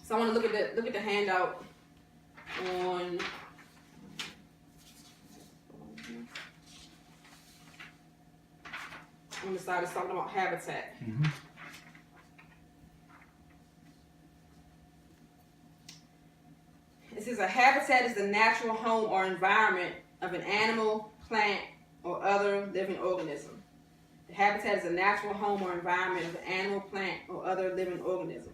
So I want to look at the handout on the side. It's talking about habitat. Mm-hmm. It says a habitat is the natural home or environment of an animal, plant, or other living organism. The habitat is a natural home or environment of an animal, plant, or other living organism.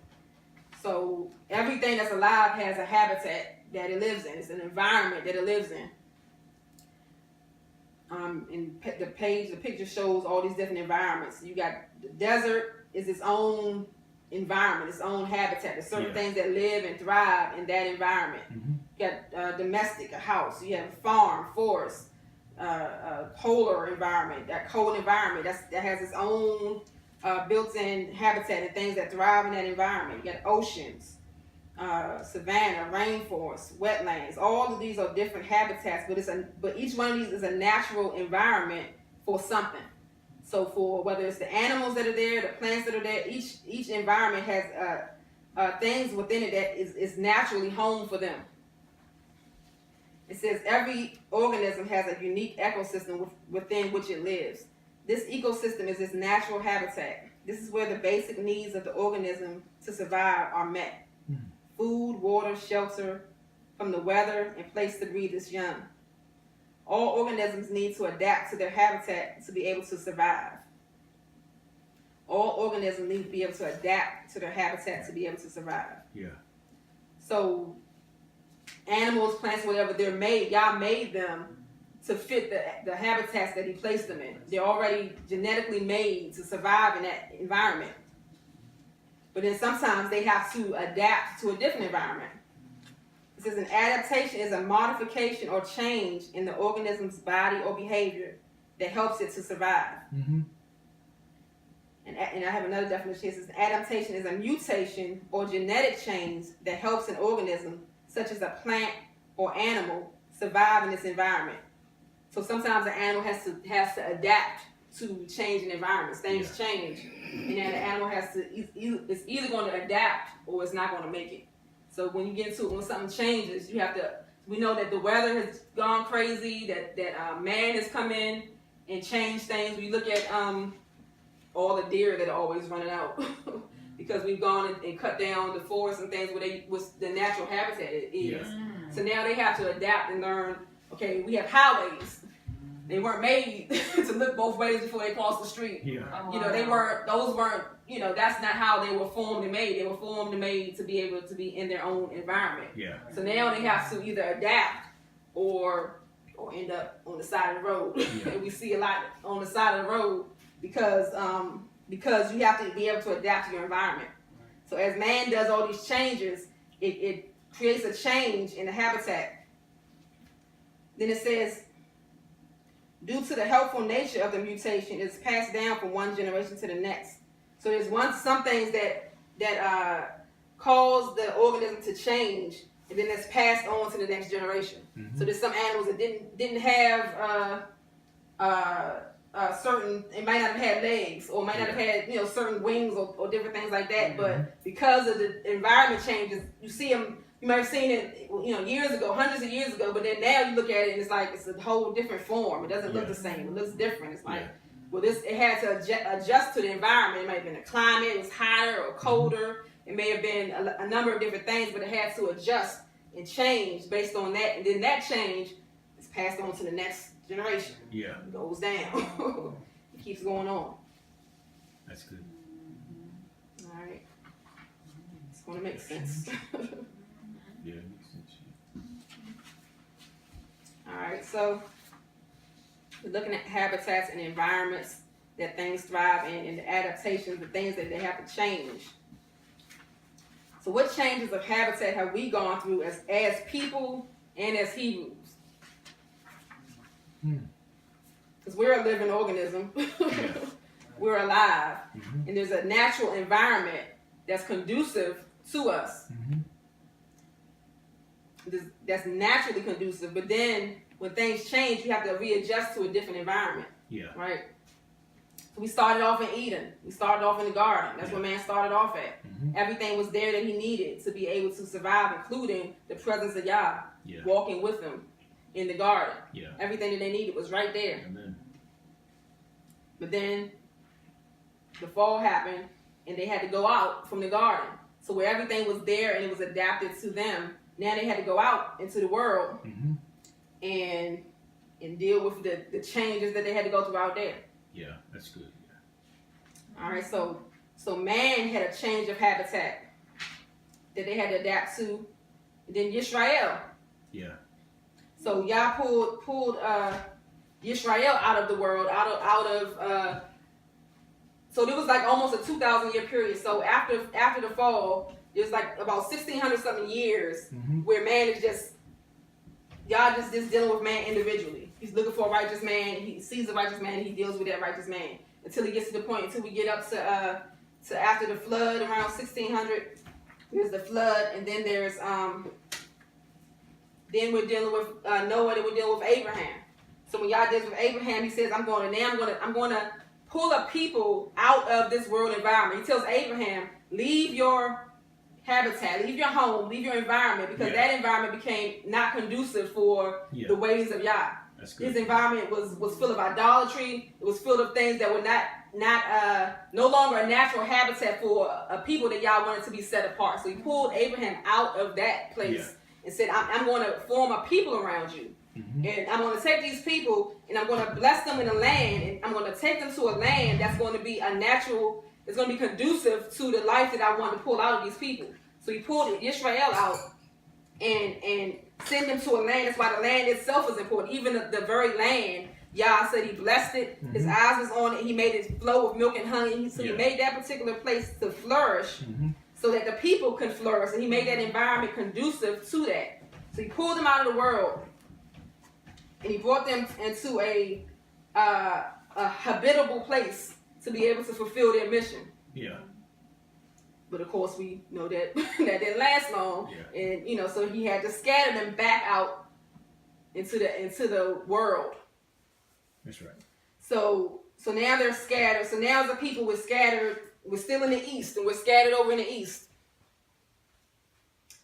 So everything that's alive has a habitat that it lives in. It's an environment that it lives in. And the picture shows all these different environments. You got the desert is its own environment, its own habitat. There's certain things that live and thrive in that environment. Mm-hmm. You got domestic, a house. You have a farm, forest, a polar environment, that cold environment that has its own built-in habitat and things that thrive in that environment. You got oceans, savanna, rainforest, wetlands. All of these are different habitats, but each one of these is a natural environment for something. So for whether it's the animals that are there, the plants that are there, each environment has things within it that is naturally home for them. It says every organism has a unique ecosystem within which it lives. This ecosystem is its natural habitat. This is where the basic needs of the organism to survive are met. Mm-hmm. Food, water, shelter from the weather, and place to breed its young. All organisms need to adapt to their habitat to be able to survive. All organisms need to be able to adapt to their habitat to be able to survive. Yeah. So animals, plants, whatever, they're made, God made them to fit the habitats that he placed them in. They're already genetically made to survive in that environment. But then sometimes they have to adapt to a different environment. It says an adaptation is a modification or change in the organism's body or behavior that helps it to survive. Mm-hmm. And I have another definition. It says adaptation is a mutation or genetic change that helps an organism, such as a plant or animal, survive in this environment. So sometimes an animal has to adapt to changing environments. Things change, and then the animal has to. It's either going to adapt or it's not going to make it. So when you get into it, when something changes, you have to. We know that the weather has gone crazy. That man has come in and changed things. We look at all the deer that are always running out because we've gone and cut down the forests and things where the natural habitat is. Yes. So now they have to adapt and learn. Okay, we have highways. They weren't made to look both ways before they cross the street. Yeah. You know, those weren't, that's not how they were formed and made. They were formed and made to be able to be in their own environment. Yeah. So now they have to either adapt or end up on the side of the road. Yeah. And we see a lot on the side of the road because you have to be able to adapt to your environment. So as man does all these changes, it creates a change in the habitat. Then it says, due to the helpful nature of the mutation, it's passed down from one generation to the next. So there's some things that cause the organism to change, and then it's passed on to the next generation. Mm-hmm. So there's some animals that didn't have certain. It might not have had legs, or might not have had certain wings or different things like that. Mm-hmm. But because of the environment changes, you see them. You might have seen it, years ago, hundreds of years ago, but then now you look at it and it's like it's a whole different form. It doesn't look the same. It looks different. It's like, well, it had to adjust to the environment. It might have been the climate. It was hotter or colder. It may have been a number of different things, but it had to adjust and change based on that. And then that change is passed on to the next generation. Yeah. It goes down. It keeps going on. That's good. All right. It's going to make sense. Yeah, it makes sense. All right, so we're looking at habitats and environments that things thrive in, and the adaptations, the things that they have to change. So what changes of habitat have we gone through as people and as Hebrews? Because we're a living organism. We're alive. Mm-hmm. And there's a natural environment that's conducive to us. Mm-hmm. That's naturally conducive, but then when things change, you have to readjust to a different environment. Yeah. Right? We started off in Eden. We started off in the garden. That's Yeah. where man started off at. Mm-hmm. Everything was there that he needed to be able to survive, including the presence of Yah Yeah. walking with him in the garden. Yeah. Everything that they needed was right there. Amen. But then the fall happened, and they had to go out from the garden. So where everything was there and it was adapted to them, now they had to go out into the world Mm-hmm. and deal with the changes that they had to go through out there. Yeah, that's good. Yeah. All right, so man had a change of habitat that they had to adapt to. And then Yisrael. Yeah. So Yah pulled Yisrael out of the world, so there was like almost a 2,000-year period. So after the fall, there's like about 1,600 something years Mm-hmm. where man is just dealing with man individually. He's looking for a righteous man. He sees a righteous man, and he deals with that righteous man until he gets to the point, until we get up to after the flood around 1,600. There's the flood, and then there's then we're dealing with Noah, and we're dealing with Abraham. So when Yah deals with Abraham, he says, I'm going to pull a people out of this world environment. He tells Abraham, leave your habitat, leave your home, leave your environment, because that environment became not conducive for the ways of Yah. That's good. His environment was full of idolatry. It was filled of things that were no longer a natural habitat for a people that Yah wanted to be set apart. So he pulled Abraham out of that place and said, I'm going to form a people around you. Mm-hmm. And I'm going to take these people and I'm going to bless them in a land, and I'm going to take them to a land that's going to be it's going to be conducive to the life that I want to pull out of these people. So he pulled Israel out and send them to a land. That's why the land itself is important. Even the very land, Yah said he blessed it. Mm-hmm. His eyes was on it. He made it flow with milk and honey. So he made that particular place to flourish, so that the people can flourish. And he made that environment conducive to that. So he pulled them out of the world, and he brought them into a habitable place to be able to fulfill their mission. Yeah. But of course, we know that that didn't last long, and so he had to scatter them back out into the world. That's right. So now they're scattered. So now the people were scattered. We're still in the east, and we're scattered over in the east,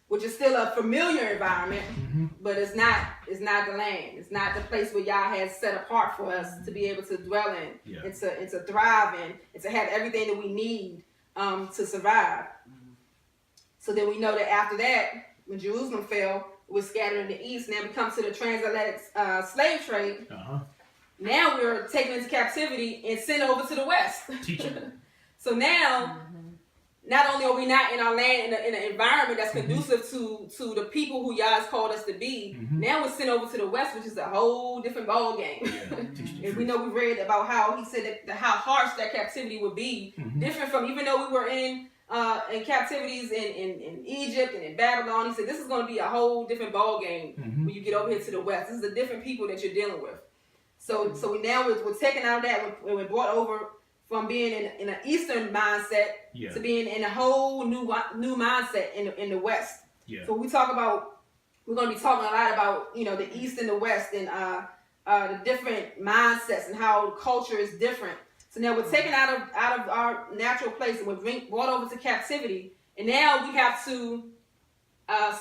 which is still a familiar environment, but it's not the land. It's not the place where Yah has set apart for us to be able to dwell in, and to thrive in, and to have everything that we need to survive. So then we know that after that, when Jerusalem fell, it was scattered in the east. Now we come to the transatlantic slave trade. Now we're taken into captivity and sent over to the west. So now, not only are we not in our land in an environment that's conducive to the people who Yah has called us to be, now we're sent over to the west, which is a whole different ball game. And we know we read about how he said that how harsh that captivity would be, different from, even though we were in captivities in Egypt and in Babylon. He said this is going to be a whole different ball game when you get over here to the west. This is a different people that you're dealing with. So we're taken out of that, and we're brought over from being in an Eastern mindset to being in a whole new mindset in the West. So we're going to be talking a lot about the East and the West, and the different mindsets and how culture is different. So now we're taken out of our natural place, and we're brought over to captivity, and now we have to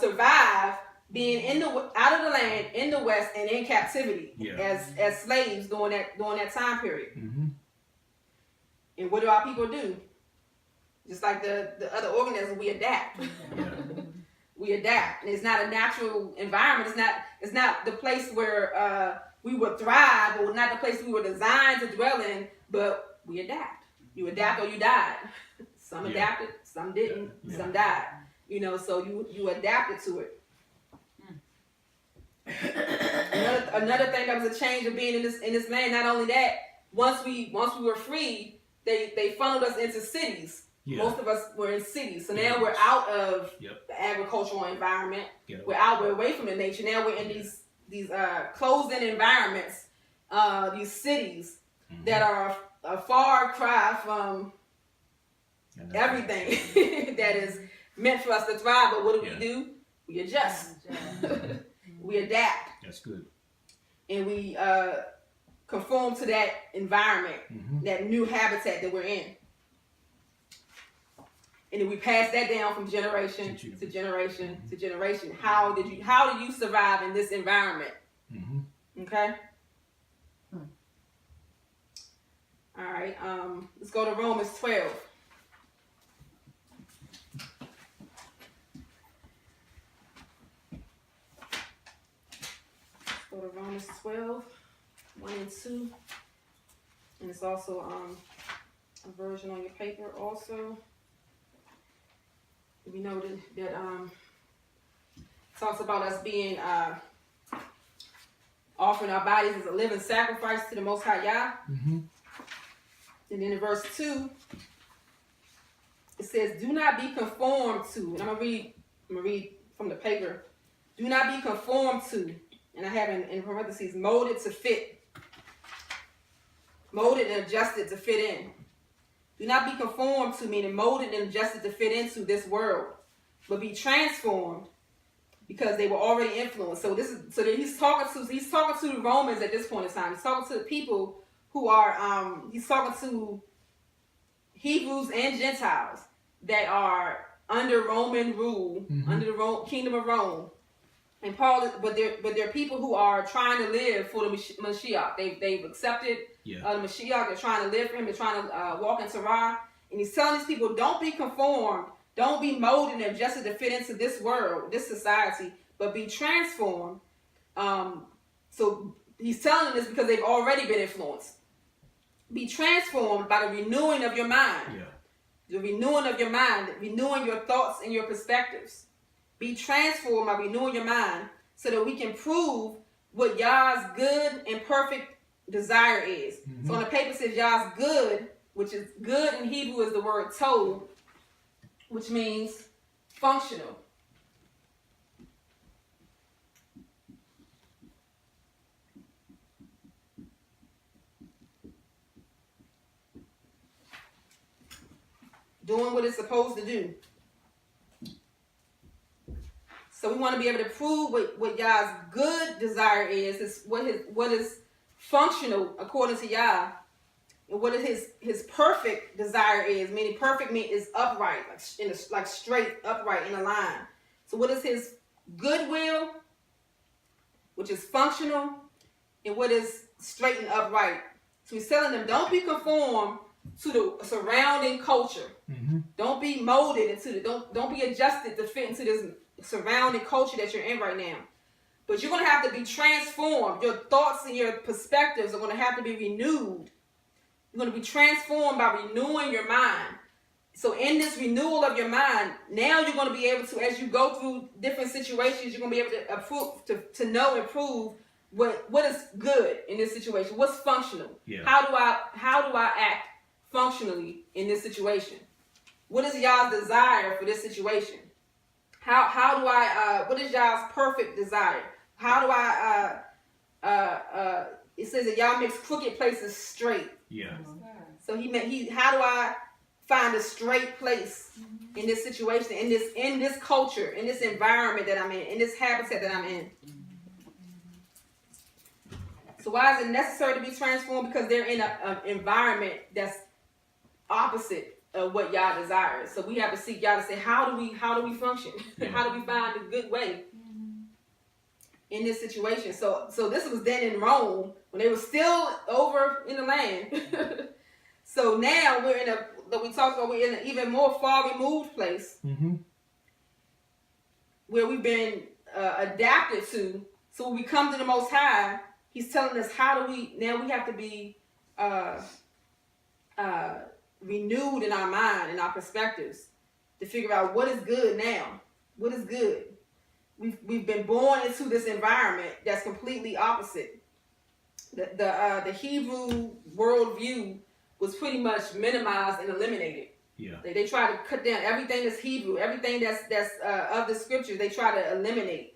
survive being out of the land in the West and in captivity as slaves during that time period. And what do our people do? Just like the other organisms, we adapt. We adapt, and it's not a natural environment. It's not the place where we would thrive, or not the place we were designed to dwell in. But we adapt. You adapt or you died. Some adapted, some didn't, some died. So you adapted to it. Another thing that was a change of being in this land. Not only that, once we were free, they funneled us into cities. Most of us were in cities. So now we're out of the agricultural environment. We're away from the nature. Now we're in these closed-in environments, these cities that are a far cry from everything that is meant for us to thrive. But what do? We adjust. We adapt. That's good. And we conform to that environment, that new habitat that we're in. And then we pass that down from generation to generation to generation. How do you survive in this environment? Okay? All right, let's go to Romans 12. Let's go to Romans 12, 1 and 2. And it's also a version on your paper also. We know that talks about us being offering our bodies as a living sacrifice to the Most High Yah. And then in verse 2, it says, "Do not be conformed to," and I'm gonna read from the paper. "Do not be conformed to," and I have in parentheses, "molded to fit." Molded and adjusted to fit in. Do not be conformed to, meaning molded and adjusted to fit into this world, but be transformed, because they were already influenced. So he's talking to the Romans at this point in time. He's talking to the people who are he's talking to Hebrews and Gentiles that are under Roman rule, under the kingdom of Rome. And but they're people who are trying to live for the Mashiach. They've accepted the Mashiach. They're trying to live for him. They're trying to walk in Torah. And he's telling these people, don't be conformed, don't be molded and adjusted to fit into this world, this society, but be transformed. So he's telling them this because they've already been influenced. Be transformed by the renewing of your mind. The renewing of your mind, renewing your thoughts and your perspectives. Be transformed by renewing your mind so that we can prove what Yah's good and perfect desire is. So on the paper it says Yah's good, which is good in Hebrew is the word tov, which means functional. Doing what it's supposed to do. So we want to be able to prove what Yah's good desire is what is functional according to Yah, and what is his perfect desire is. Meaning perfect is upright, like straight, upright in a line. So what is his goodwill, which is functional, and what is straight and upright. So he's telling them, don't be conformed to the surrounding culture. Don't be molded into don't be adjusted to fit into this surrounding culture that you're in right now. But you're going to have to be transformed. Your thoughts and your perspectives are going to have to be renewed. You're going to be transformed by renewing your mind. So in this renewal of your mind, now you're going to be able to, as you go through different situations, you're going to be able to know and prove what is good in this situation. What's functional? How do I act functionally in this situation? What is Yah's desire for this situation? How do I what is Yah's perfect desire? How do I it says that Yah makes crooked places straight. So how do I find a straight place in this situation, in this culture, in this environment that I'm in this habitat that I'm in? So why is it necessary to be transformed? Because they're in an environment that's opposite of what Yah desires. So we have to seek Yah to say, how do we function? How do we find a good way in this situation? So this was then in Rome when they were still over in the land. So now we're in an even more far removed place where we've been adapted to. So when we come to the Most High, he's telling us we have to be renewed in our mind and our perspectives to figure out what is good now. What is good? We've been born into this environment that's completely opposite. The Hebrew worldview was pretty much minimized and eliminated. They try to cut down everything that's Hebrew, everything that's of the scriptures. They try to eliminate.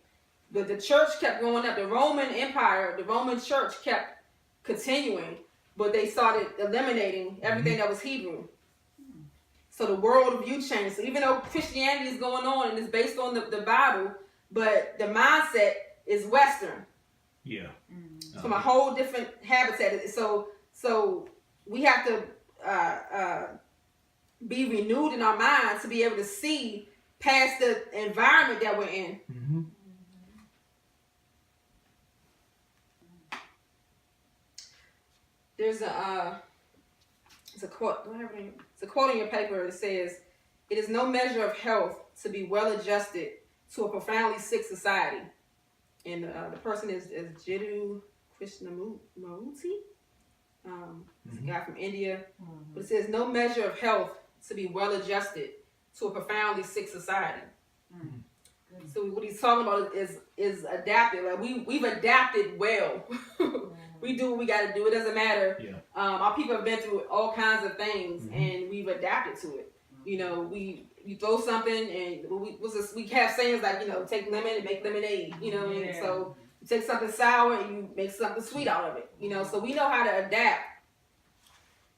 But the church kept going up. The Roman Empire, the Roman church kept continuing. But they started eliminating everything that was Hebrew. So the worldview changed. So even though Christianity is going on and it's based on the Bible, but the mindset is Western. It's from a whole different habitat. So we have to be renewed in our minds to be able to see past the environment that we're in. Mm-hmm. There's it's a quote. It's a quote in your paper that says, "It is no measure of health to be well adjusted to a profoundly sick society." And the person is Jiddu Krishnamurti. It's a guy from India. But it says, "No measure of health to be well adjusted to a profoundly sick society." So what he's talking about is adapted. Like we've adapted well. We do what we got to do. It doesn't matter. Yeah. Our people have been through all kinds of things, and we've adapted to it. You know, you throw something, and we have sayings like, you know, take lemon and make lemonade. You know, and so you take something sour and you make something sweet out of it. You know, so we know how to adapt.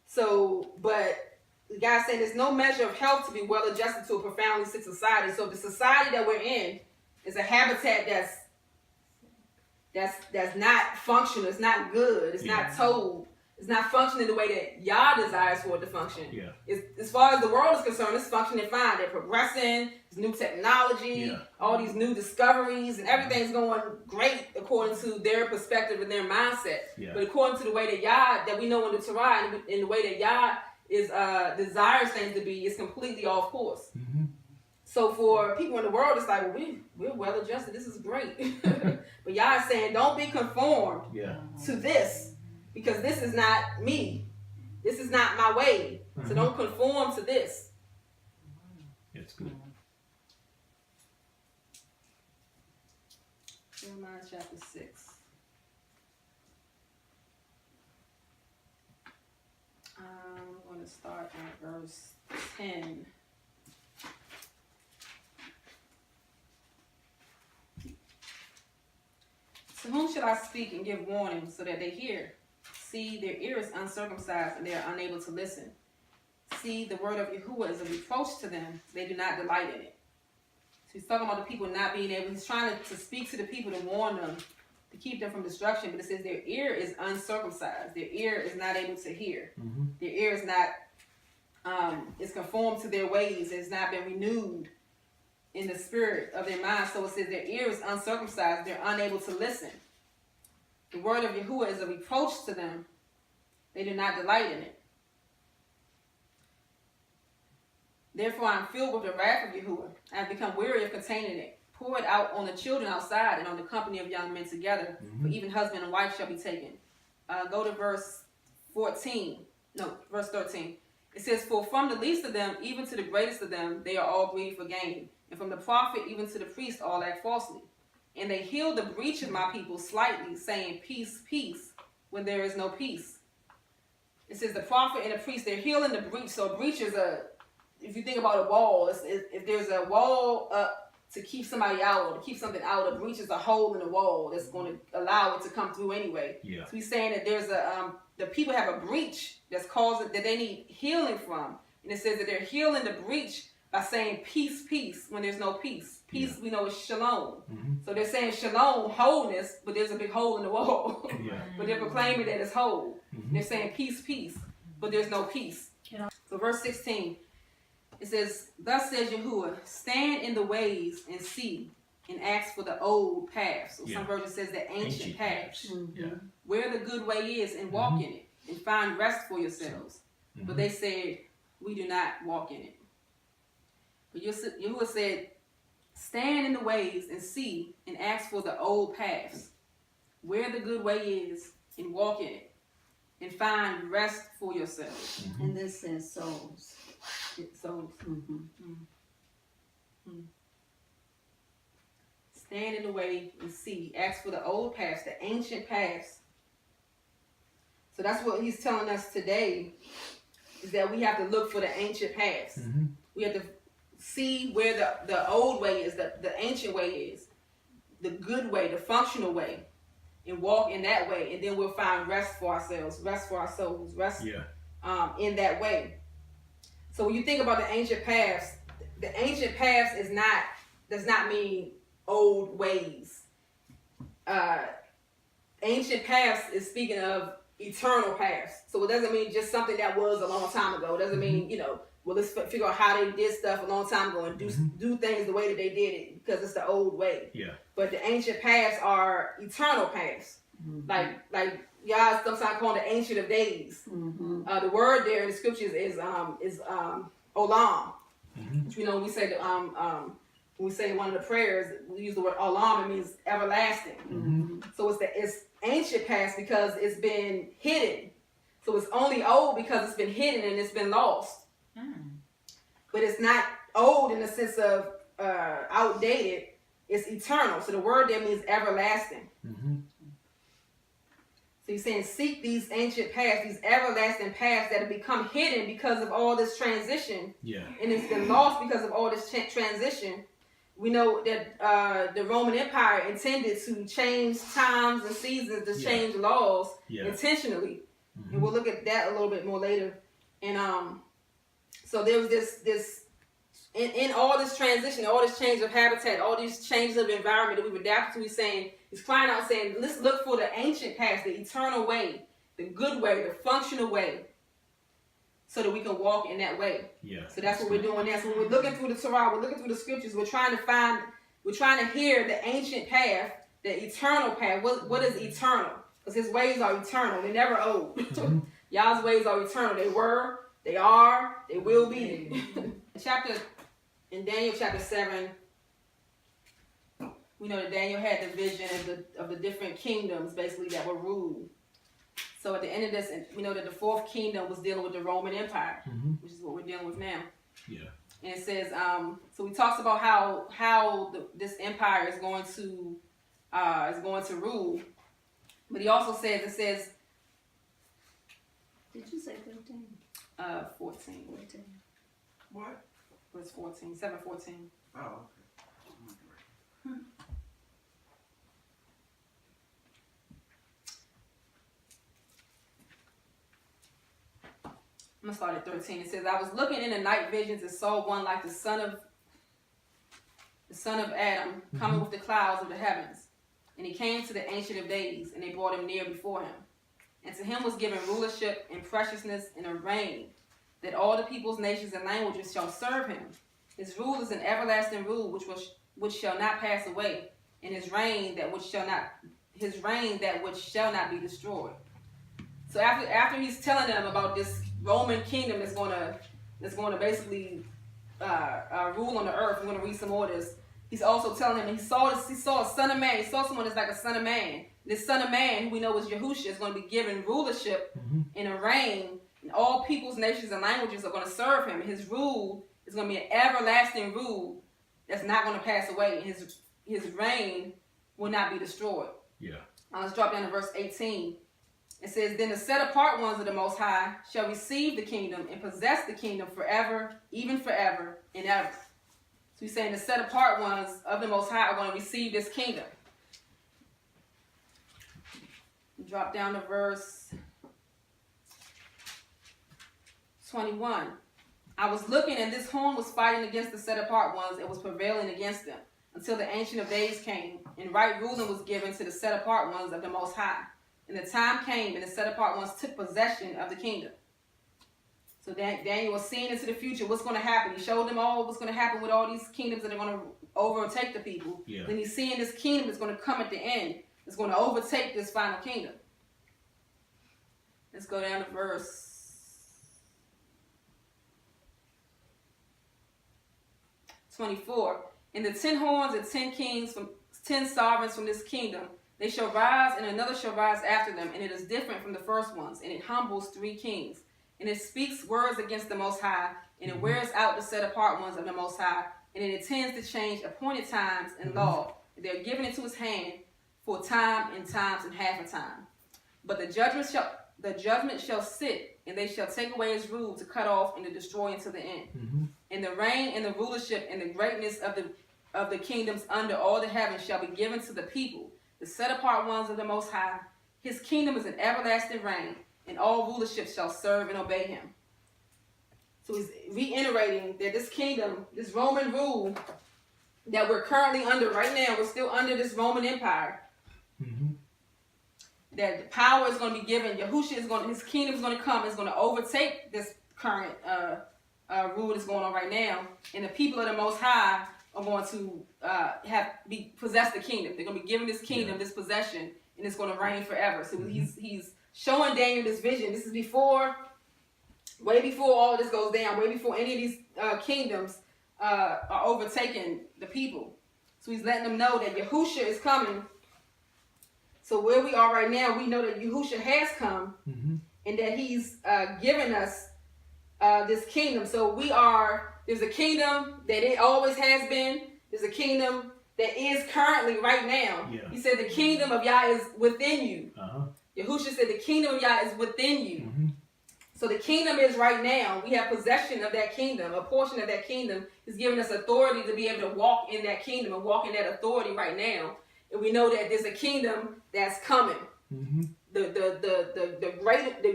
So, but the guy's saying there's no measure of health to be well adjusted to a profoundly sick society. So the society that we're in is a habitat that's not functional. It's not good. It's not told. It's not functioning the way that Yah desires for it to function. Yeah. As far as the world is concerned, it's functioning fine. They're progressing. There's new technology, all these new discoveries, and everything's going great according to their perspective and their mindset. Yeah. But according to the way that Yah, that we know in the Torah, and in the way that Yah is desires things to be, is completely off course. So for people in the world, it's like, well, we're well adjusted. This is great. But Yah is saying, don't be conformed to this, because this is not me. This is not my way. So don't conform to this. It's good. Jeremiah chapter 6. I'm going to start at verse 10. To whom shall I speak and give warning so that they hear? See, their ear is uncircumcised and they are unable to listen. See, the word of Yahuwah is a reproach to them. They do not delight in it. So he's talking about the people not being able. He's trying to speak to the people to warn them, to keep them from destruction. But it says their ear is uncircumcised. Their ear is not able to hear. Their ear is not, is conformed to their ways. It has not been renewed in the spirit of their mind. So it says their ear is uncircumcised. They're unable to listen. The word of Yahuwah is a reproach to them. They do not delight in it. Therefore I am filled with the wrath of Yahuwah. I have become weary of containing it. Pour it out on the children outside and on the company of young men together. For even husband and wife shall be taken. Go to verse 13. No, verse 13. It says, for from the least of them, even to the greatest of them, they are all greedy for gain. And from the prophet, even to the priest, all act falsely. And they heal the breach of my people slightly, saying, peace, peace, when there is no peace. It says the prophet and the priest, they're healing the breach. So a breach is if you think about a wall, if there's a wall up to keep somebody out or to keep something out, a breach is a hole in the wall that's going to allow it to come through anyway. So he's saying that there's the people have a breach that's causing, that they need healing from. And it says that they're healing the breach by saying peace, peace, when there's no peace. Peace, we know, is shalom. So they're saying shalom, wholeness, but there's a big hole in the wall. But they're proclaiming that it's whole. They're saying peace, peace, but there's no peace. So verse 16, it says, thus says Yahuwah, stand in the ways and see, and ask for the old paths. So some version says the ancient paths. Where the good way is, and walk in it, and find rest for yourselves. But they said, we do not walk in it. But Yahuwah said, stand in the ways and see, and ask for the old paths, where the good way is, and walk in it, and find rest for yourselves. And this says souls. Souls. Stand in the way and see, ask for the old paths, the ancient paths. So that's what he's telling us today, is that we have to look for the ancient paths. We have to see where the old way is, the ancient way is, the good way, the functional way, and walk in that way, and then we'll find rest for ourselves, rest for our souls, rest in that way. So when you think about the ancient paths does not mean old ways. ancient past is speaking of eternal past. So it doesn't mean just something that was a long time ago. It doesn't mean, well, let's figure out how they did stuff a long time ago and do things the way that they did it because it's the old way. Yeah. But the ancient pasts are eternal pasts. Like y'all sometimes call it the ancient of days. The word there in the scriptures is olam. Which we know when we say when we say one of the prayers, we use the word olam. It means everlasting. So it's ancient past because it's been hidden. So it's only old because it's been hidden and it's been lost. But it's not old in the sense of outdated. It's eternal. So the word there means everlasting. So he's saying, seek these ancient paths, these everlasting paths that have become hidden because of all this transition. Yeah. And it's been lost because of all this transition. We know that the Roman Empire intended to change times and seasons, to change laws intentionally. And we'll look at that a little bit more later. And so there was this in all this transition, all this change of habitat, all these changes of environment that we've adapted to, he's crying out saying, let's look for the ancient past, the eternal way, the good way, the functional way, so that we can walk in that way. Yeah. So that's what we're doing now. So when we're looking through the Torah, we're looking through the scriptures, we're trying to hear the ancient path, the eternal path. What is eternal? Because his ways are eternal. They're never old. Y'all's ways are eternal. They were, they are, they will be. In Daniel chapter 7, we know that Daniel had the vision of the different kingdoms, basically, that were ruled. So at the end of this, we know that the fourth kingdom was dealing with the Roman Empire, which is what we're dealing with now. Yeah. And it says, so he talks about how this empire is going to rule. But he also says, Did you say 13? 14. What? Verse 14, 7:14. Oh, okay. I'm going to start at 13. It says, I was looking in the night visions and saw one like the son of Adam coming with the clouds of the heavens. And he came to the Ancient of Days, and they brought him near before him. And to him was given rulership and preciousness and a reign, that all the peoples, nations, and languages shall serve him. His rule is an everlasting rule which shall not pass away, and his reign that which shall not be destroyed. So after he's telling them about this Roman kingdom that's going to basically rule on the earth, I'm going to read some more of this. He's also telling him, he saw a son of man. He saw someone that's like a son of man. This son of man, who we know is Yahushua, is going to be given rulership and a reign. And all peoples, nations, and languages are going to serve him. His rule is going to be an everlasting rule that's not going to pass away. And his reign will not be destroyed. Yeah. Let's drop down to verse 18. It says, then the set apart ones of the Most High shall receive the kingdom and possess the kingdom forever, even forever and ever. So he's saying the set apart ones of the Most High are going to receive this kingdom. Drop down to verse 21. I was looking, and this horn was fighting against the set apart ones and was prevailing against them until the Ancient of Days came, and right ruling was given to the set apart ones of the Most High. And the time came, and the set apart ones took possession of the kingdom. So Daniel was seeing into the future what's going to happen. He showed them all what's going to happen with all these kingdoms that are going to overtake the people. Yeah. Then he's seeing this kingdom that's going to come at the end. It's going to overtake this final kingdom. Let's go down to verse 24. And the 10 horns and 10 kings, from 10 sovereigns from this kingdom, they shall rise, and another shall rise after them, and it is different from the first ones, and it humbles 3 kings. And it speaks words against the Most High, and it wears out the set apart ones of the Most High, and it intends to change appointed times and law. And they're given into his hand for time and times and half a time. But the judgment shall sit, and they shall take away his rule to cut off and to destroy until the end. And the reign and the rulership and the greatness of the kingdoms under all the heavens shall be given to the people, the set apart ones of the Most High. His kingdom is an everlasting reign, and all rulership shall serve and obey him. So he's reiterating that this kingdom, this Roman rule that we're currently under right now, we're still under this Roman Empire. that the power is going to be given. Yahushua his kingdom is going to come. It's going to overtake this current rule that's going on right now, and the people of the Most High are going to possess the kingdom. They're going to be given this kingdom, this possession, and it's going to reign forever. So he's showing Daniel this vision. This is way before all of this goes down, way before any of these kingdoms are overtaking the people. So he's letting them know that Yahushua is coming. So where we are right now, we know that Yahushua has come, and that he's given us this kingdom. So there's a kingdom that it always has been. There's a kingdom that is currently right now. Yeah. He said the kingdom of Yah is within you. Yahushua said the kingdom of Yah is within you. So the kingdom is right now. We have possession of that kingdom. A portion of that kingdom is giving us authority to be able to walk in that kingdom and walk in that authority right now. And we know that there's a kingdom that's coming. The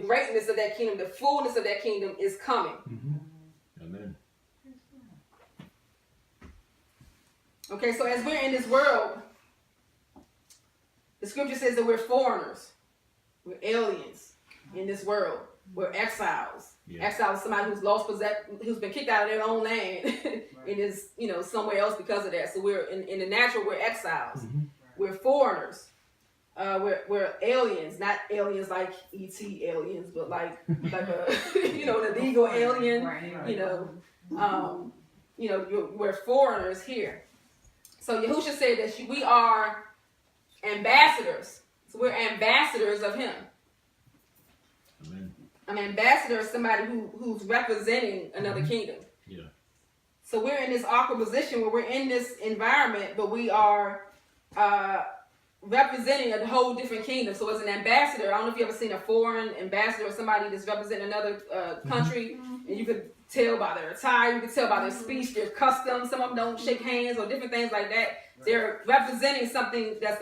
greatness of that kingdom, the fullness of that kingdom is coming. Amen. Okay, so as we're in this world, the scripture says that we're foreigners. We're aliens in this world. We're exiles. Yeah. Exile is somebody who's been kicked out of their own land and is, somewhere else because of that. So we're in the natural, we're exiles. We're foreigners. We're aliens, not aliens like E.T. aliens, but like a the legal alien. We're foreigners here. So Yahushua said that we are ambassadors. So we're ambassadors of him. Amen. An ambassador is somebody who's representing another kingdom. Yeah. So we're in this awkward position where we're in this environment, but we are representing a whole different kingdom. So as an ambassador, I don't know if you ever seen a foreign ambassador or somebody that's representing another country, and you could tell by their attire, you could tell by their speech, their customs. Some of them don't shake hands or different things like that. Right. They're representing something that's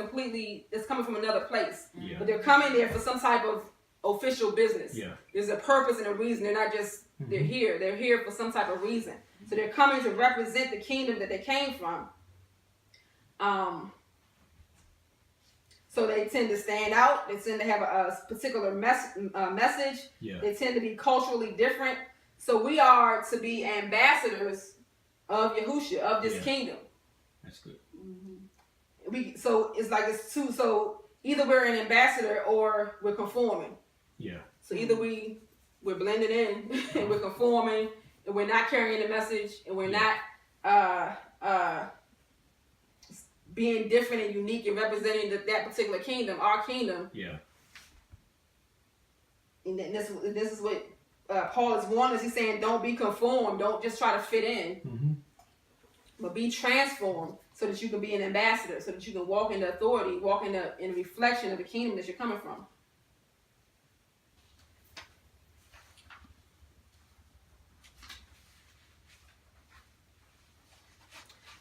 coming from another place. Yeah. But they're coming there for some type of official business. Yeah. There's a purpose and a reason. They're not just, they're here. They're here for some type of reason. So they're coming to represent the kingdom that they came from. So they tend to stand out. They tend to have a particular message. Yeah. They tend to be culturally different. So we are to be ambassadors of Yahushua, of this kingdom. That's good. So it's like it's two. So either we're an ambassador or we're conforming. Yeah. So either we're blended in and we're conforming and we're not carrying the message and we're not being different and unique and representing that particular kingdom, our kingdom. Yeah. And this is what Paul is warning us. He's saying, don't be conformed. Don't just try to fit in, but be transformed so that you can be an ambassador, so that you can walk in the authority, walk in the reflection of the kingdom that you're coming from.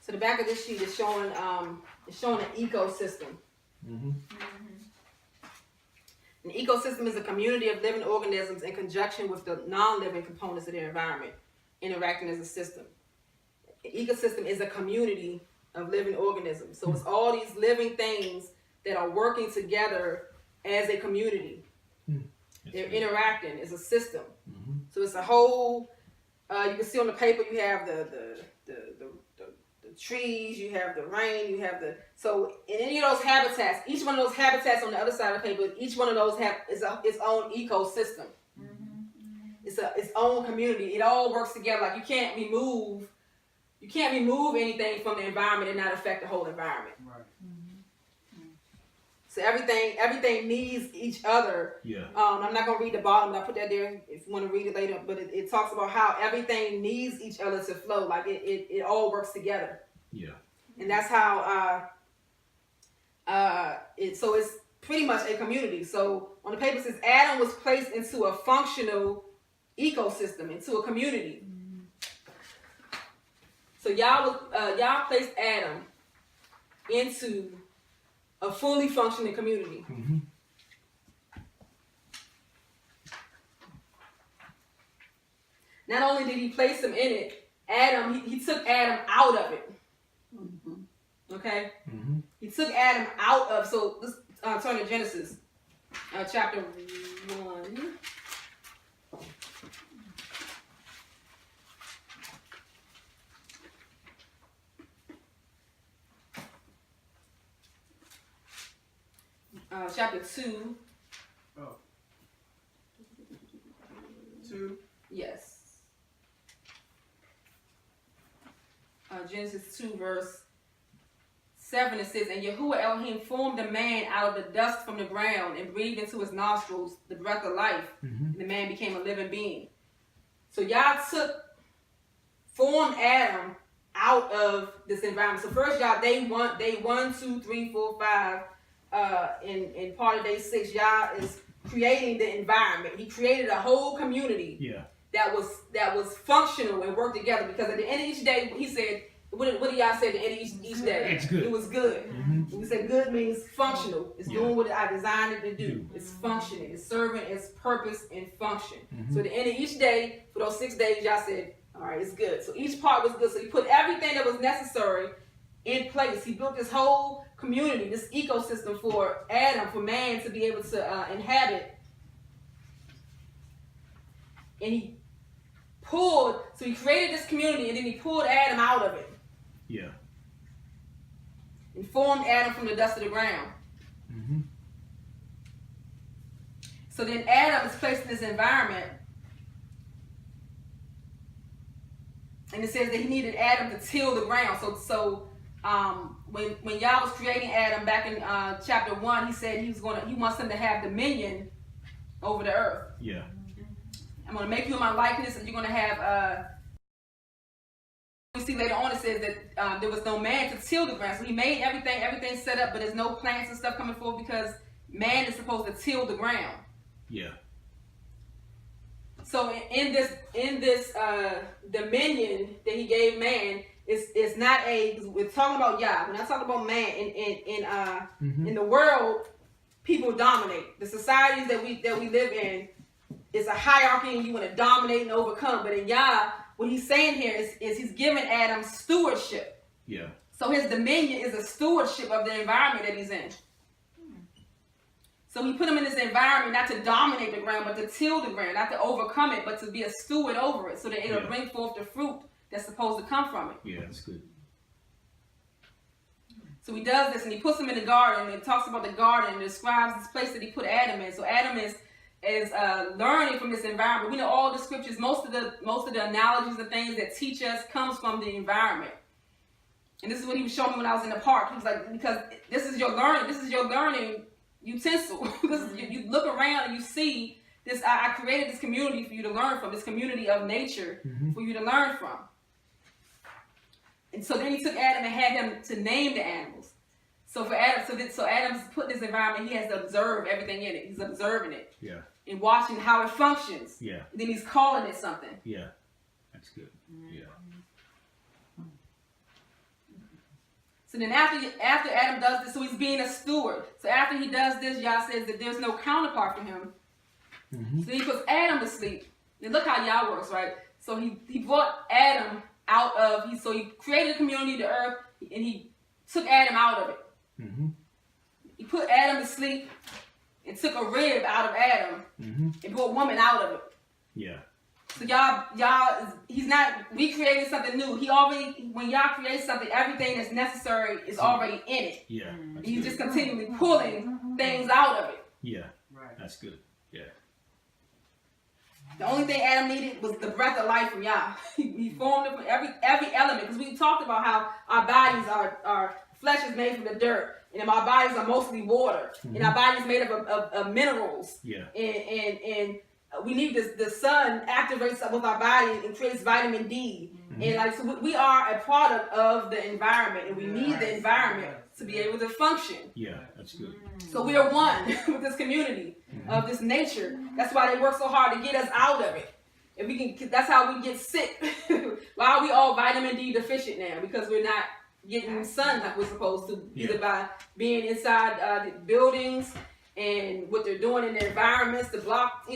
So the back of this sheet is showing an ecosystem. An ecosystem is a community of living organisms in conjunction with the non-living components of their environment, interacting as a system. An ecosystem is a community of living organisms. So it's all these living things that are working together as a community. They're interacting as a system. So it's a whole, you can see on the paper you have the trees, you have the rain, you have so in any of those habitats, each one of those habitats on the other side of the paper, each one of those is its own ecosystem. It's its own community. It all works together. Like you can't remove anything from the environment and not affect the whole environment. Right. So everything needs each other. Yeah. I'm not gonna read the bottom, but I put that there if you want to read it later. But it talks about how everything needs each other to flow. Like it all works together. Yeah. And that's how so it's pretty much a community. So on the paper it says Adam was placed into a functional ecosystem, into a community. So y'all placed Adam into a fully functioning community. Not only did he place him in it, he took Adam out of it. Okay? He took Adam out of, so let's turn to Genesis. chapter 1. Chapter 2. Oh. 2. Yes. Genesis 2 verse 7, it says, and Yahuwah Elohim formed a man out of the dust from the ground and breathed into his nostrils the breath of life. And the man became a living being. So y'all formed Adam out of this environment. So first y'all, day 1, 2, 3, 4, 5, in part of day 6, Yah is creating the environment. He created a whole community that was functional and worked together, because at the end of each day, he said, what did y'all say at the end of each day? It's good. It was good. We said good means functional. It's doing what I designed it to do. It's functioning. It's serving its purpose and function. So at the end of each day, for those 6 days, y'all said, all right, it's good. So each part was good. So he put everything that was necessary in place. He built this whole community, this ecosystem for Adam, for man to be able to inhabit. And he created this community, and then he pulled Adam out of it. Yeah. And formed Adam from the dust of the ground. So then Adam is placed in this environment. And it says that he needed Adam to till the ground. So when Yah was creating Adam back in chapter 1, he said he wants him to have dominion over the earth. Yeah. I'm going to make you in my likeness, and you're going to have. We see later on it says that there was no man to till the ground. So he made everything set up, but there's no plants and stuff coming forth because man is supposed to till the ground. Yeah. So in this dominion that he gave man, it's not we're talking about Yah. We're not talking about man. In the world, people dominate. The societies that we live in is a hierarchy, and you want to dominate and overcome. But in Yah, what he's saying here is he's giving Adam stewardship. Yeah. So his dominion is a stewardship of the environment that he's in. So he put him in this environment not to dominate the ground, but to till the ground, not to overcome it, but to be a steward over it, so that it'll bring forth the fruit that's supposed to come from it. Yeah, that's good. So he does this, and he puts him in the garden, and it talks about the garden, and describes this place that he put Adam in. So Adam is learning from this environment. We know all the scriptures, most of the analogies and things that teach us comes from the environment. And this is what he was showing me when I was in the park. He was like, because this is your learning utensil. You look around and you see this. I created this community for you to learn from, this community of nature for you to learn from. And so then he took Adam and had him to name the animals. So for Adam, so Adam's put in this environment, he has to observe everything in it. He's observing it. Yeah. And watching how it functions. Yeah. And then he's calling it something. Yeah. That's good. Yeah. So then after Adam does this, so he's being a steward. So after he does this, Yah says that there's no counterpart for him. So he puts Adam to sleep. And look how Yah works, right? So he brought Adam out of, he created a community, the earth, and he took Adam out of it. He put Adam to sleep and took a rib out of Adam and brought woman out of it. Yeah. So he's not recreating something new. When Yah creates something, everything that's necessary is already in it. Yeah. He's just continually pulling things out of it. Yeah. Right. That's good. Yeah. The only thing Adam needed was the breath of life from Yah. He formed it from every element, because we talked about how our bodies our flesh is made from the dirt, and our bodies are mostly water, and our body is made up of minerals. Yeah. And we need the sun activates with our body and creates vitamin D. And so we are a product of the environment, and we need the environment to be able to function. Yeah, that's good. So we are one with this community of this nature. That's why they work so hard to get us out of it. And that's how we get sick. Why are we all vitamin D deficient now? Because we're not getting sun like we're supposed to, either by being inside the buildings and what they're doing in their environments to block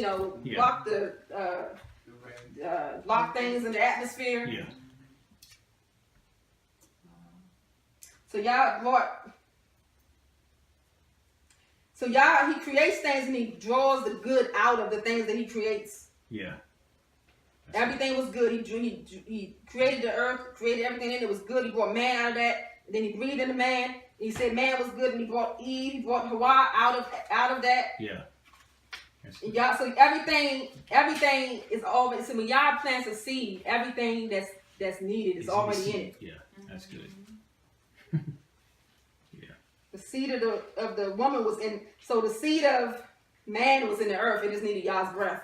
block things in the atmosphere. Yeah. So y'all, he creates things and he draws the good out of the things that he creates. Yeah. Everything was good. He created the earth, created everything in it. It was good. He brought man out of that. And then he breathed into man. And he said man was good. And he brought Eve. He brought Hawa out of that. Yeah. And y'all, so everything is already. So when y'all plants a seed, everything that's needed is already in it. Yeah, that's good. Yeah. The seed of the woman was in. So the seed of man was in the earth. It just needed y'all's breath.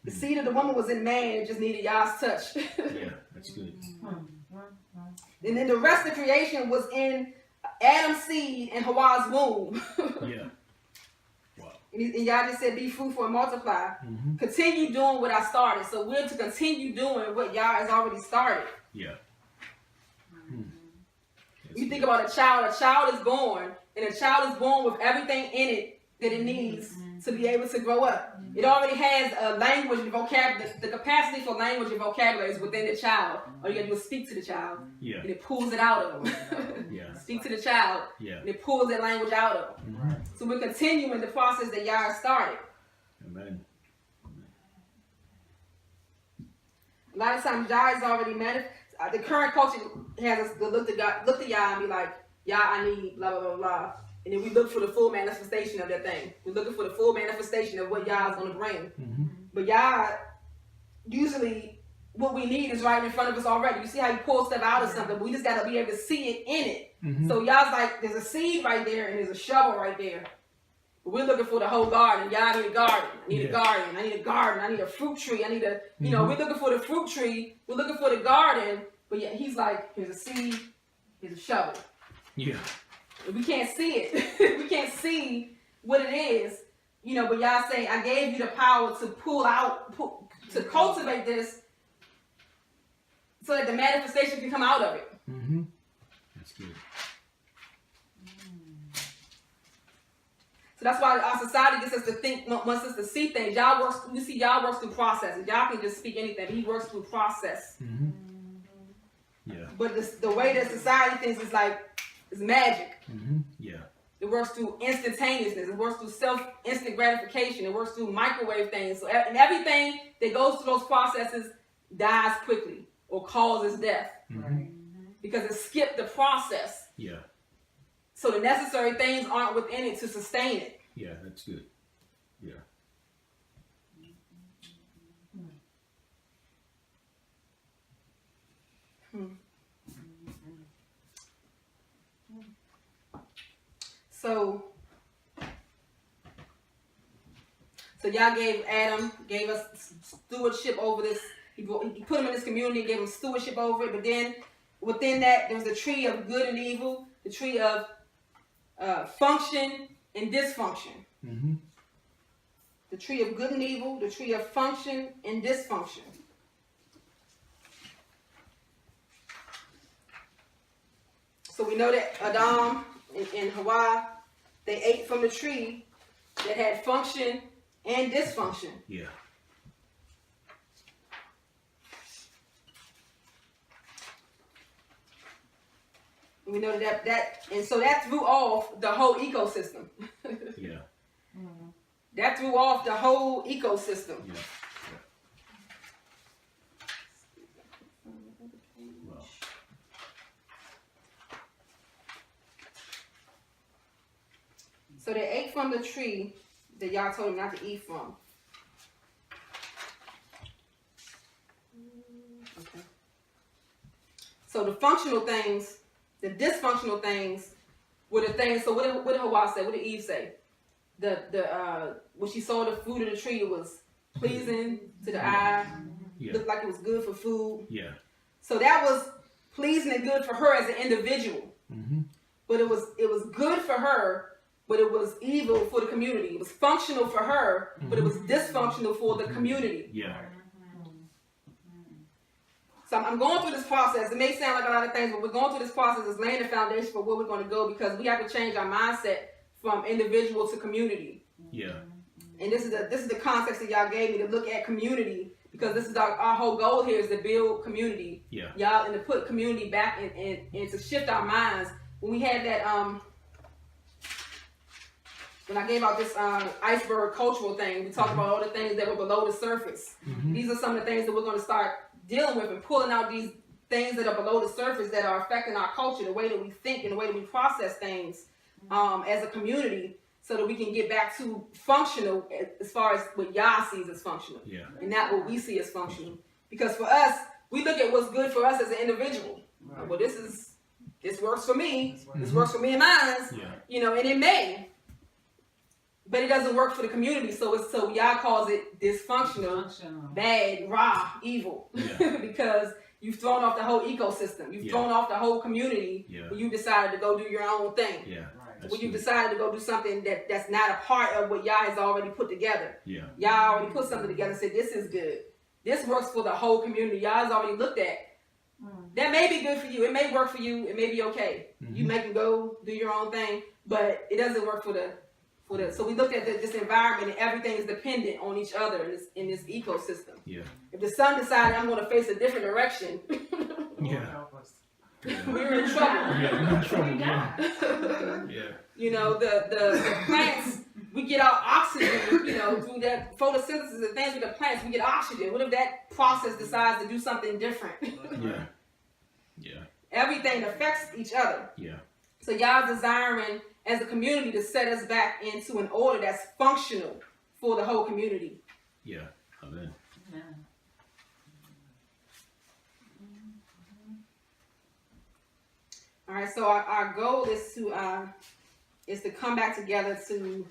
The seed of the woman was in man. It just needed y'all's touch. Yeah, that's good. And then the rest of creation was in Adam's seed and Hawa's womb. Yeah. Wow. And y'all just said, be fruitful and multiply. Continue doing what I started. So we're to continue doing what y'all has already started. Yeah. You think about a child is born, and a child is born with everything in it that it needs to be able to grow up. It already has a language and vocabulary. The capacity for language and vocabulary is within the child. All you gotta do is speak to the child, Yeah. and it pulls it out of them. Yeah. Speak to the child, Yeah. and it pulls that language out of them. So we're continuing the process that y'all started. Amen. A lot of times, y'all is already manifest. The current culture has us to look to y'all and be like, y'all, I need blah blah blah blah, and then we look for the full manifestation of that thing. We're looking for the full manifestation of what y'all is going to bring. But y'all, usually, what we need is right in front of us already. You see how you pull stuff out of something, but we just got to be able to see it in it. So y'all's like, there's a seed right there and there's a shovel right there. But we're looking for the whole garden. Y'all need a garden. I need a garden. I need a garden. I need a fruit tree. I need a, you know, we're looking for the fruit tree. We're looking for the garden. But yeah, he's like, here's a seed. Here's a shovel. Yeah. We can't see it. We can't see what it is. You know, but y'all say, I gave you the power to to cultivate this so that the manifestation can come out of it. That's good. So that's why our society gets us to think, wants us to see things. Y'all works through processes. Y'all can just speak anything, but he works through process. Yeah. But the way that society thinks is like, it's magic. Yeah. It works through instantaneousness. It works through instant gratification. It works through microwave things. So, and everything that goes through those processes dies quickly or causes death. Because it skipped the process. Yeah. So the necessary things aren't within it to sustain it. Yeah, that's good. Yeah. So y'all gave us stewardship over this. He put him in this community, gave him stewardship over it. But then within that, there's the tree of good and evil, the tree of function and dysfunction. The tree of good and evil, the tree of function and dysfunction. So we know that Adam and Hawa, they ate from the tree that had function and dysfunction. Yeah. We know and so that threw off the whole ecosystem. Yeah. That threw off the whole ecosystem. Yeah. Wow. So they ate from the tree that y'all told them not to eat from. Okay. So the functional things, the dysfunctional things, were the things. So what did Hawa say? What did Eve say? When she saw the fruit of the tree, it was pleasing to the eye. Yeah. Looked like it was good for food. Yeah. So that was pleasing and good for her as an individual. But it was good for her, but it was evil for the community. It was functional for her, but it was dysfunctional for the community. Yeah. So I'm going through this process. It may sound like a lot of things, but we're going through this process as laying the foundation for where we're going to go, because we have to change our mindset from individual to community. Yeah. And this is the context that y'all gave me to look at community, because this is our whole goal here is to build community. Yeah. Y'all, and to put community back and to shift our minds. When we had that when I gave out this iceberg cultural thing, we talked about all the things that were below the surface. These are some of the things that we're going to start dealing with and pulling out these things that are below the surface that are affecting our culture, the way that we think and the way that we process things as a community, so that we can get back to functional as far as what Yah sees as functional, and not what we see as functional. Because for us, we look at what's good for us as an individual. Right. Well, this works for me. This works for me and mine. You know, and it may, but it doesn't work for the community. So Yah calls it dysfunctional, bad, raw, evil, because you've thrown off the whole ecosystem. You've thrown off the whole community when you decided to go do your own thing. When you decided to go do something that's not a part of what Yah has already put together. Yah already put something together and said, this is good. This works for the whole community. Yah has already looked at. That may be good for you. It may work for you. It may be okay. You make them go do your own thing, but it doesn't work for the. So we looked at this environment, and everything is dependent on each other in this ecosystem. If the sun decided I'm going to face a different direction, we're in trouble. We're in trouble. You know, the plants, we get our oxygen, you know, through that photosynthesis and things with the plants, we get oxygen. What if that process decides to do something different? Everything affects each other. So Yah's desiring as a community to set us back into an order that's functional for the whole community. Amen. All right, so our goal is to come back together to,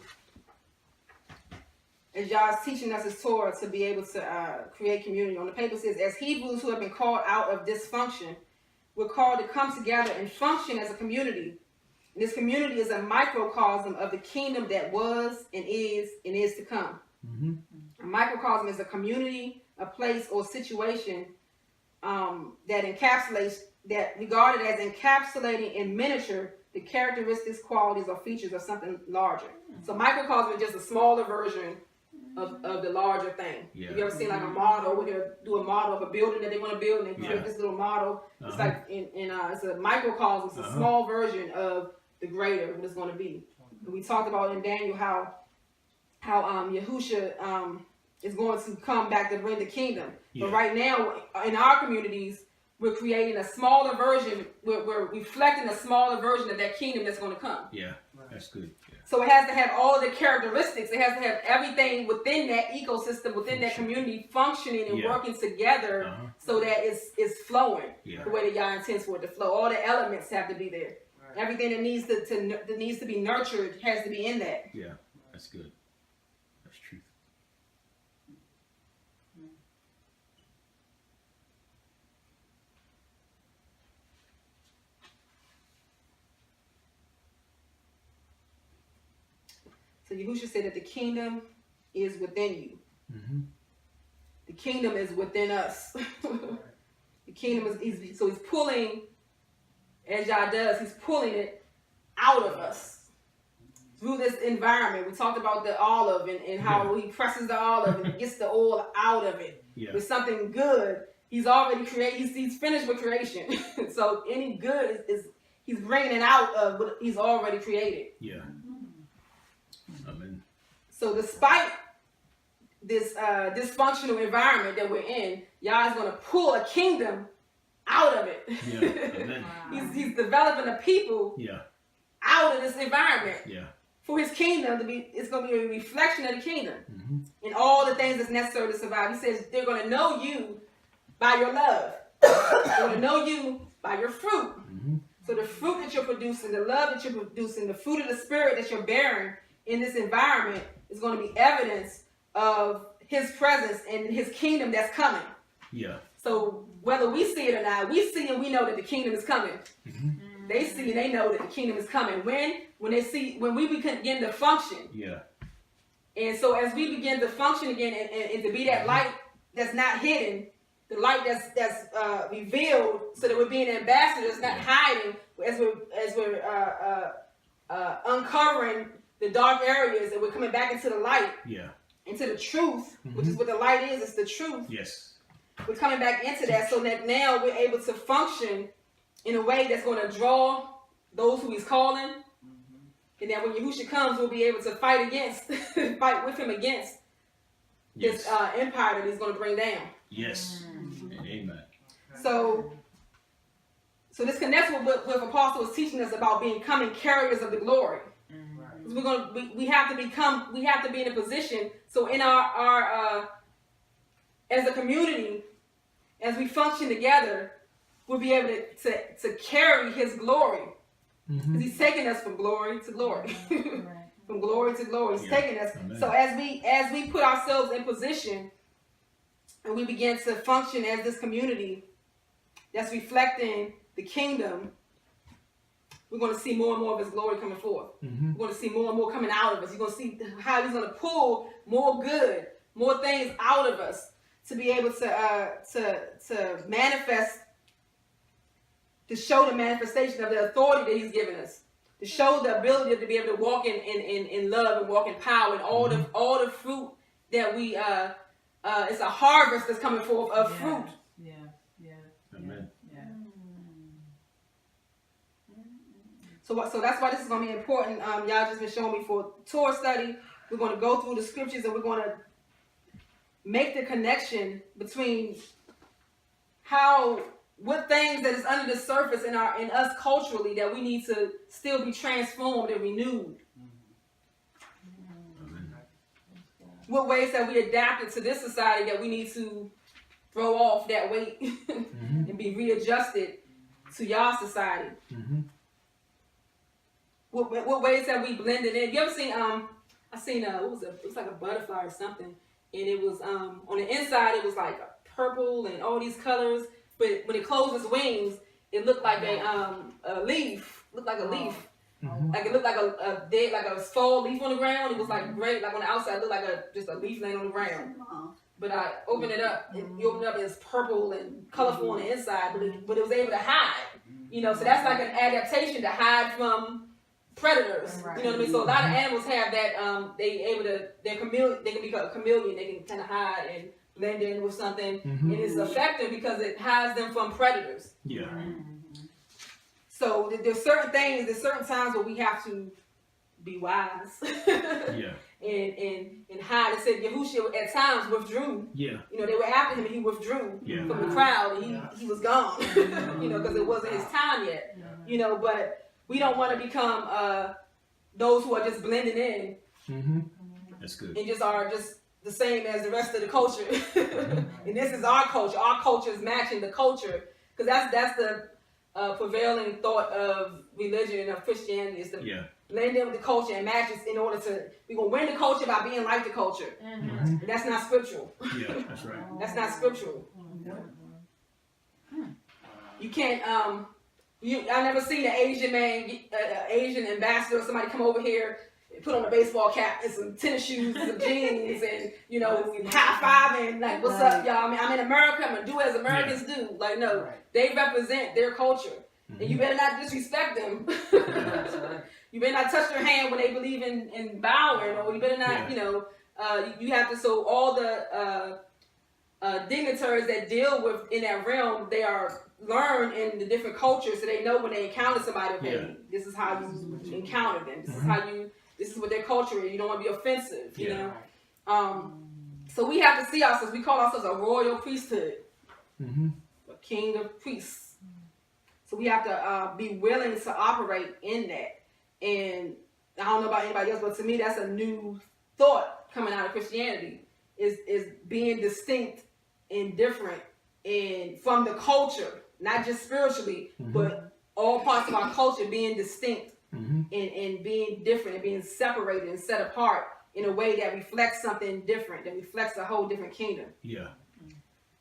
as Yah is teaching us his Torah, to be able to create community. On the paper it says, as Hebrews who have been called out of dysfunction, we're called to come together and function as a community. And this community is a microcosm of the kingdom that was and is to come. A microcosm is a community, a place, or situation that encapsulates, that regarded as encapsulating in miniature the characteristics, qualities, or features of something larger. So microcosm is just a smaller version of the larger thing. You ever seen like a model, where they do a model of a building that they want to build, and they create this little model. It's like it's a microcosm. It's a small version of the greater what it's going to be. And we talked about in Daniel how Yahusha is going to come back to bring the kingdom. But right now in our communities, we're creating a smaller version. We're reflecting a smaller version of that kingdom that's going to come. That's good. So it has to have all of the characteristics. It has to have everything within that ecosystem, within that community, functioning and working together, so that it's flowing the way that Yah intends for it to flow. All the elements have to be there. Everything that needs to be nurtured has to be in that. That's good. That's truth. So Yahusha said that the kingdom is within you. The kingdom is within us. The kingdom is, so he's pulling, as Yah does, he's pulling it out of us through this environment. We talked about the olive and how he presses the olive and gets the oil out of it with something good. He's already created, he's finished with creation. So any good is he's bringing it out of what he's already created. Amen. So despite this dysfunctional environment that we're in, Yah is going to pull a kingdom out of it. Amen. He's developing a people out of this environment for his kingdom to be. It's going to be a reflection of the kingdom and all the things that's necessary to survive. He says they're going to know you by your love. They're going to know you by your fruit. So the fruit that you're producing, the love that you're producing, the fruit of the spirit that you're bearing in this environment is going to be evidence of his presence and his kingdom that's coming. So whether we see it or not, we see and we know that the kingdom is coming. They see and they know that the kingdom is coming. When we begin to function. And so as we begin to function again and to be that light that's not hidden, the light that's revealed, so that we're being ambassadors, not hiding, as we're uncovering the dark areas, and we're coming back into the light, into the truth, which is what the light is. It's the truth. We're coming back into that, so that now we're able to function in a way that's going to draw those who he's calling And that when Yahushua comes, we'll be able to fight with him against this empire that he's going to bring down. Yes. Amen. So this connects with what Apostle was teaching us about becoming carriers of the glory. We have to be in a position. So in our as a community, as we function together, we'll be able to carry his glory. Because he's taking us from glory to glory. From glory to glory. He's taking us. Amen. So as we put ourselves in position and we begin to function as this community that's reflecting the kingdom, we're going to see more and more of his glory coming forth. We're going to see more and more coming out of us. You're going to see how he's going to pull more good, more things out of us to be able to manifest, to show the manifestation of the authority that he's given us, to show the ability to be able to walk in love and walk in power and all the fruit that we it's a harvest that's coming forth of fruit. Amen. So that's why this is going to be important. Y'all just been showing me for Torah study. We're going to go through the scriptures and we're going to make the connection between what things that is under the surface in us culturally that we need to still be transformed and renewed. What ways that we adapted to this society that we need to throw off that weight and be readjusted to y'all society. What ways have we blended in? You ever seen I seen it was like a butterfly or something, and it was on the inside it was like purple and all these colors, but when it closed its wings, it looked like a leaf. Looked like a leaf. Like it looked like a dead, like a fall leaf on the ground. It was like great, like on the outside it looked like just a leaf laying on the ground. But I opened it up, and you open it up, and it's purple and colorful on the inside, but it was able to hide. So that's like an adaptation to hide from predators. You know what I mean? So a lot of animals have that. They can be a chameleon. They can kind of hide and blend in with something, and it's effective because it hides them from predators. Yeah. So there's certain things, there's certain times where we have to be wise. Yeah. And hide. It said Yahushua at times withdrew. Yeah. They were after him and he withdrew from the crowd and he was gone. Because it wasn't his time yet. But we don't want to become those who are just blending in. That's good. And just are just the same as the rest of the culture. And this is our culture. Our culture is matching the culture. Because that's the prevailing thought of religion and of Christianity is to blend in with the culture and match it in order to, we're going to win the culture by being like the culture. And that's not scriptural. Yeah, that's right. That's not scriptural. You can't, I never seen an Asian man, Asian ambassador, somebody come over here, put on a baseball cap and some tennis shoes and some jeans and, high-fiving, like, what's up, y'all? I'm in America, I'm going to do as Americans do. Like, no, they represent their culture. And you better not disrespect them. You better not touch their hand when they believe in bowing, or you better not, you have to, so all the dignitaries that deal with in that realm, they are learned in the different cultures, so they know when they encounter somebody, okay, this is how you encounter them. This is how this is what their culture is. You don't want to be offensive, you know. So we have to see ourselves. We call ourselves a royal priesthood, a king of priests. So we have to be willing to operate in that. And I don't know about anybody else, but to me, that's a new thought coming out of Christianity. Is being distinct and different and from the culture, not just spiritually, but all parts of our culture being distinct and being different and being separated and set apart in a way that reflects something different, that reflects a whole different kingdom. Yeah.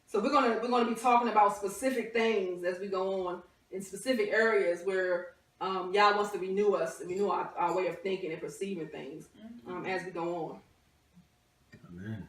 So we're gonna be talking about specific things as we go on in specific areas where Yah wants to renew us, renew our way of thinking and perceiving things as we go on. Amen.